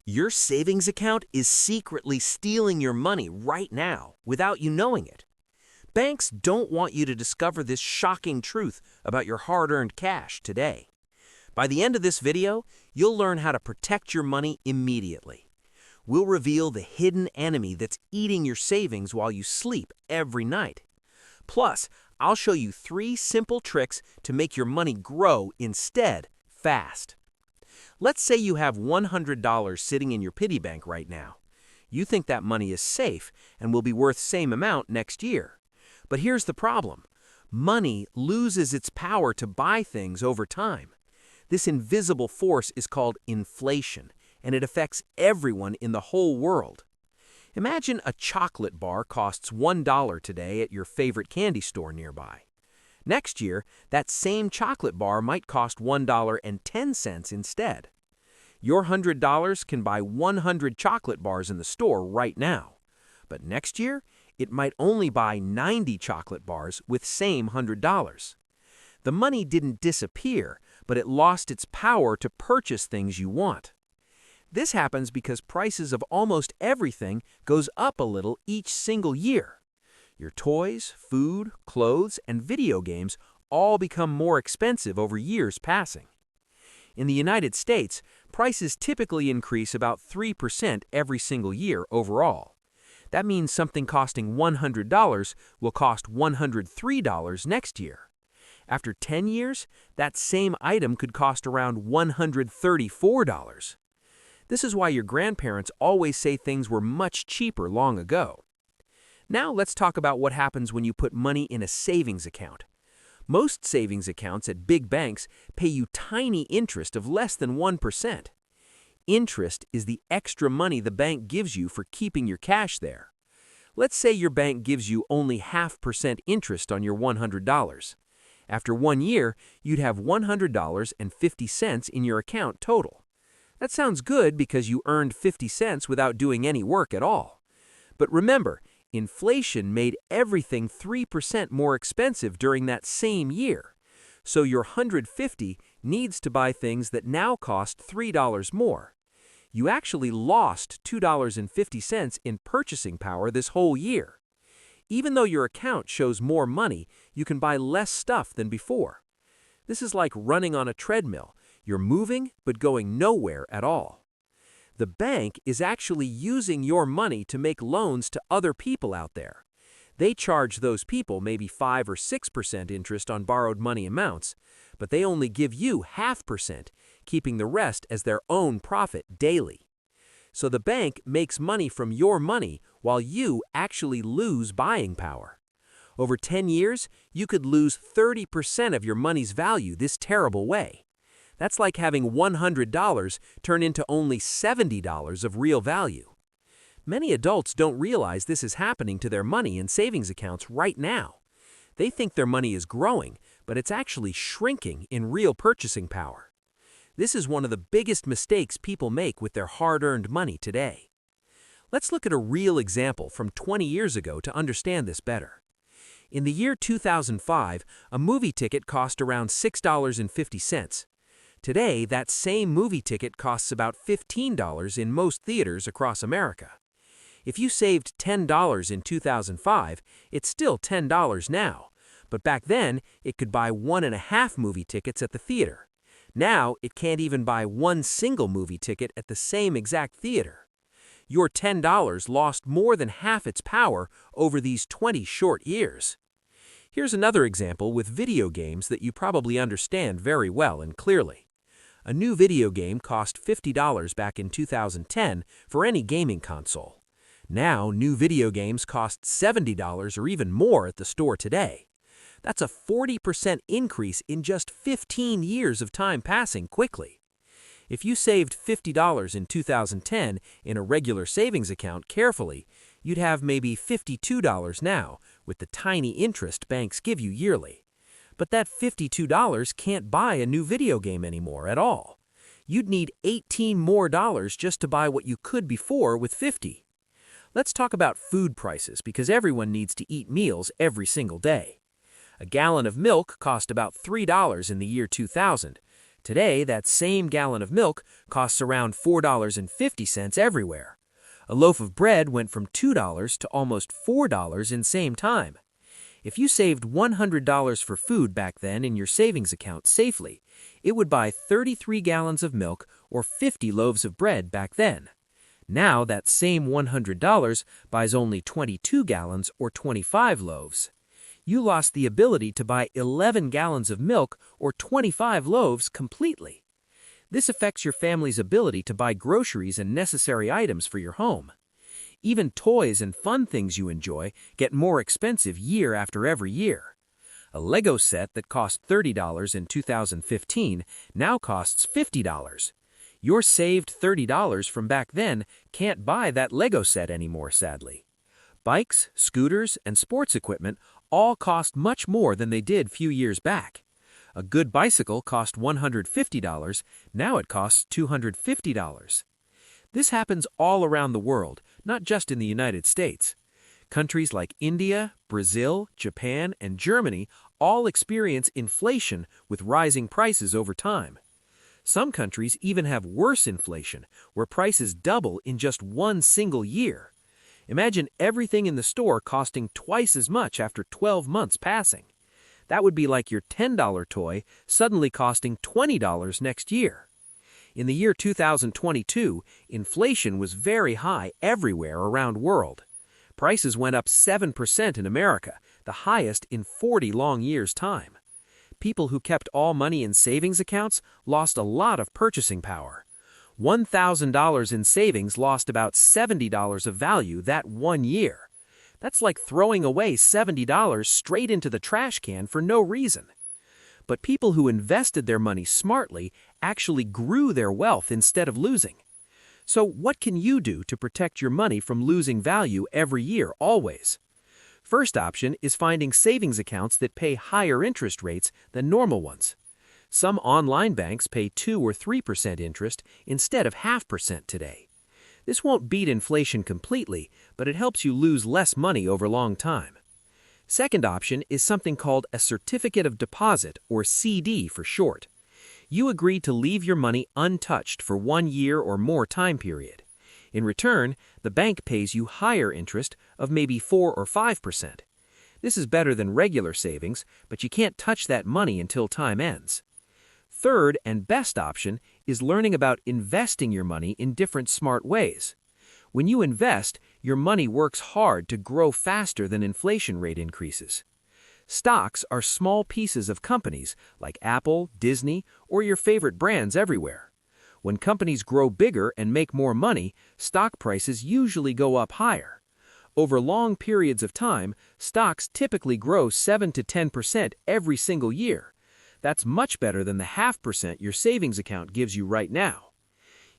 Your savings account is secretly stealing your money right now without you knowing it. Banks don't want you to discover this shocking truth about your hard-earned cash today. By the end of this video, you'll learn how to protect your money immediately. We'll reveal the hidden enemy that's eating your savings while you sleep every night. Plus, I'll show you 3 simple tricks to make your money grow instead fast. Let's say you have $100 sitting in your piggy bank right now. You think that money is safe and will be worth same amount next year. But here's the problem. Money loses its power to buy things over time. This invisible force is called inflation, and it affects everyone in the whole world. Imagine a chocolate bar costs $1 today at your favorite candy store nearby. Next year, that same chocolate bar might cost $1.10 instead. Your $100 can buy 100 chocolate bars in the store right now. But next year, it might only buy 90 chocolate bars with same $100. The money didn't disappear, but it lost its power to purchase things you want. This happens because prices of almost everything goes up a little each single year. Your toys, food, clothes, and video games all become more expensive over years passing. In the United States, prices typically increase about 3% every single year overall. That means something costing $100 will cost $103 next year. After 10 years, that same item could cost around $134. This is why your grandparents always say things were much cheaper long ago. Now let's talk about what happens when you put money in a savings account. Most savings accounts at big banks pay you tiny interest of less than 1%. Interest is the extra money the bank gives you for keeping your cash there. Let's say your bank gives you only 0.5% interest on your $100. After 1 year, you'd have $100.50 in your account total. That sounds good because you earned 50 cents without doing any work at all. But remember, inflation made everything 3% more expensive during that same year. So your $150 needs to buy things that now cost $3 more. You actually lost $2.50 in purchasing power this whole year. Even though your account shows more money, you can buy less stuff than before. This is like running on a treadmill. You're moving, but going nowhere at all. The bank is actually using your money to make loans to other people out there. They charge those people maybe 5 or 6% interest on borrowed money amounts, but they only give you 0.5%, keeping the rest as their own profit daily. So the bank makes money from your money while you actually lose buying power. Over 10 years, you could lose 30% of your money's value this terrible way. That's like having $100 turn into only $70 of real value. Many adults don't realize this is happening to their money in savings accounts right now. They think their money is growing, but it's actually shrinking in real purchasing power. This is one of the biggest mistakes people make with their hard-earned money today. Let's look at a real example from 20 years ago to understand this better. In the year 2005, a movie ticket cost around $6.50. Today, that same movie ticket costs about $15 in most theaters across America. If you saved $10 in 2005, it's still $10 now, but back then, it could buy 1.5 movie tickets at the theater. Now, it can't even buy one single movie ticket at the same exact theater. Your $10 lost more than half its power over these 20 short years. Here's another example with video games that you probably understand very well and clearly. A new video game cost $50 back in 2010 for any gaming console. Now, new video games cost $70 or even more at the store today. That's a 40% increase in just 15 years of time passing quickly. If you saved $50 in 2010 in a regular savings account carefully, you'd have maybe $52 now with the tiny interest banks give you yearly. But that $52 can't buy a new video game anymore at all. You'd need $18 more just to buy what you could before with $50. Let's talk about food prices because everyone needs to eat meals every single day. A gallon of milk cost about $3 in the year 2000. Today, that same gallon of milk costs around $4.50 everywhere. A loaf of bread went from $2 to almost $4 in same time. If you saved $100 for food back then in your savings account safely, it would buy 33 gallons of milk or 50 loaves of bread back then. Now that same $100 buys only 22 gallons or 25 loaves. You lost the ability to buy 11 gallons of milk or 25 loaves completely. This affects your family's ability to buy groceries and necessary items for your home. Even toys and fun things you enjoy get more expensive year after every year. A Lego set that cost $30 in 2015 now costs $50. Your saved $30 from back then can't buy that Lego set anymore, sadly. Bikes, scooters, and sports equipment all cost much more than they did few years back. A good bicycle cost $150, now it costs $250. This happens all around the world, not just in the United States. Countries like India, Brazil, Japan, and Germany all experience inflation with rising prices over time. Some countries even have worse inflation, where prices double in just one single year. Imagine everything in the store costing twice as much after 12 months passing. That would be like your $10 toy suddenly costing $20 next year. In the year 2022, inflation was very high everywhere around the world. Prices went up 7% in America, the highest in 40 long years' time. People who kept all money in savings accounts lost a lot of purchasing power. $1,000 in savings lost about $70 of value that one year. That's like throwing away $70 straight into the trash can for no reason. But people who invested their money smartly actually grew their wealth instead of losing. So what can you do to protect your money from losing value every year, always? First option is finding savings accounts that pay higher interest rates than normal ones. Some online banks pay 2 or 3% interest instead of 0.5% today. This won't beat inflation completely, but it helps you lose less money over a long time. Second option is something called a certificate of deposit, or CD for short. You agree to leave your money untouched for 1 year or more time period. In return, the bank pays you higher interest of maybe 4 or 5%. This is better than regular savings, but you can't touch that money until time ends. Third and best option is learning about investing your money in different smart ways. When you invest, your money works hard to grow faster than inflation rate increases. Stocks are small pieces of companies like Apple, Disney, or your favorite brands everywhere. When companies grow bigger and make more money, stock prices usually go up higher. Over long periods of time, stocks typically grow 7 to 10% every single year. That's much better than the 0.5% your savings account gives you right now.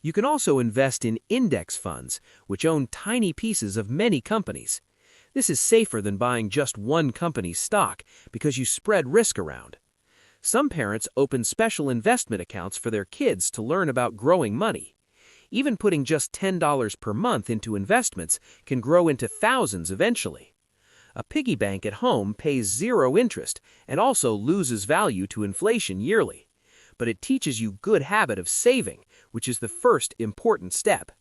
You can also invest in index funds, which own tiny pieces of many companies. This is safer than buying just one company's stock because you spread risk around. Some parents open special investment accounts for their kids to learn about growing money. Even putting just $10 per month into investments can grow into thousands eventually. A piggy bank at home pays 0 interest and also loses value to inflation yearly. But it teaches you good habit of saving, which is the first important step.